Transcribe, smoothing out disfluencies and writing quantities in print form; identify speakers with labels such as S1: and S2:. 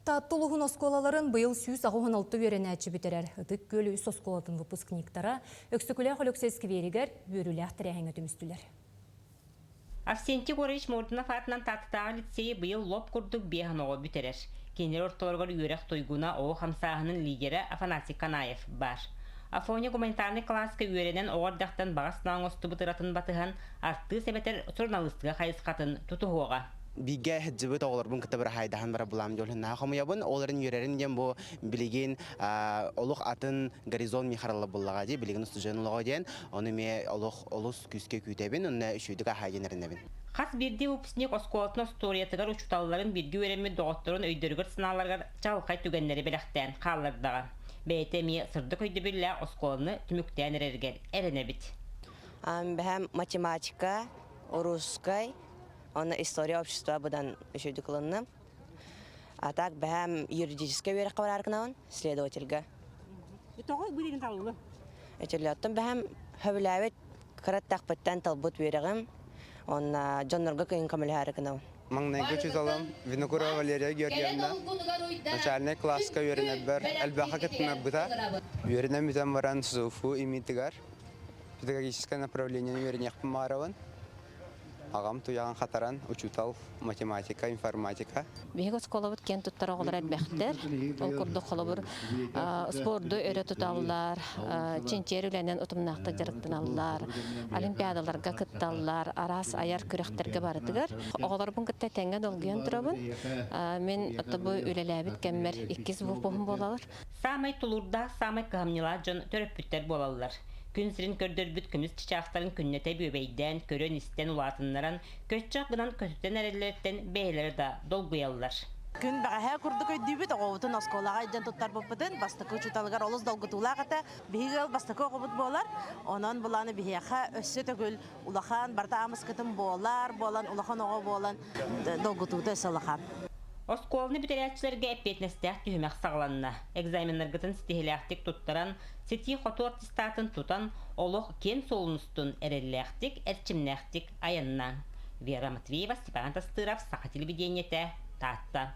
S1: Таттулуғын осколаларын бұйыл сүйіз ағуғын верен әтші бітерер. Үтік көлі үс осколатын выпускниктара өксікілі қолөксескі верігер бөрілі ақтыряғын өтімістілер.
S2: Авсентий Горич Мордынов атынан таттыдағы лицейі бұйыл лоп күрдік бейхін оғы бітерер. Кенер орталарғыр үйрек тойгуна оғы қамсағының лидері Афанасий Канаев бар. Афония гуманитарный класска үйренен оғырдақтан бағасынан осты бұтыратын батыған арты себетер журналистіға қайысқатын тұтығуға.
S3: Биге хеджибет оларбын кытта бер хайдахан бара булам жолна хамыябын оларын юрерин дем бу билеген олух атын горизон михаралла буллага ди билеген студентлыгы ден аны ме олус күскө күтебин онна үшүдүгө хайденеринебин.
S2: Хас бирди выпускник осколотно сториятыгар учуталларын бирги өремме доғотторун өйдөрүгөр сыналарга жалкай түгеннери белектен каллардага. Бейтеми сырдык өйдө биле осколону түмүктен эрергер эренебит.
S4: Бэхэм математика, русский, он история общества будан үшөйдү кылынны. А так бэхэм юридическая вере кабараркынан следовательга.
S2: Итогой бирин таллы.
S4: Этелеттен бэхэм хөвләвет караттакпыттан талбут верегем. Он Джоннорга кыйын камыларкынан.
S5: Маңнайгы чүзалым Винокурова Валерия Георгиевна. Начальный класска үйренет бар. Әлбәха кетмә бұта. Үйренем бітен баран СУФУ имитигар. Педагогическое направление үйренек пымаравын. Ағам туяған қатаран учутал математика, информатика.
S6: Беги осколабыт кен туттара олар әлбәхтер. Ол күрді қолабыр спорды өрі тұталылар, ченчер үләнен ұтымнақты жарықтын алылар, олимпиадаларға кытталылар, арас аяр күректерге барытыгар. Оғалар бұн кітті тәңген олғын тұрабын. Мен ұтыбы үлеләбіт кәммер 2 бұпығын болалар.
S2: Самай тулурда, самай қамнила жон төрөппүттер болалылар. Күн сирин көрдөрбүт күмүс чичактарын күннете бөбейден, көрөн истен улатыннаран, көтчак гынан көтүтен әрелерден бәйлері да долгуялылар.
S7: Күн бәғәһә күрдік өйдүйбіт оғытын осколаға иден тұттар бұппытын, бастықы үчуталығар олыс долгытулағыта, бігігіл бастықы оғыбыт болар, онан бұланы бігеға өссі төгіл улахан, барда амыз кітім болар, улахан оғы болан, долгытуды өсі улахан.
S2: Осколны битерячилерге эппетнестях түймәк сағланна. Экзаменлергітін стихиляқтик туттаран, сети хоту аттестатын тутан, олық кен солыныстын әрелләқтик, әрчімнәқтик аянна. Вера Матвеева, Степан Тастыров, Саха телевидениете, Татта.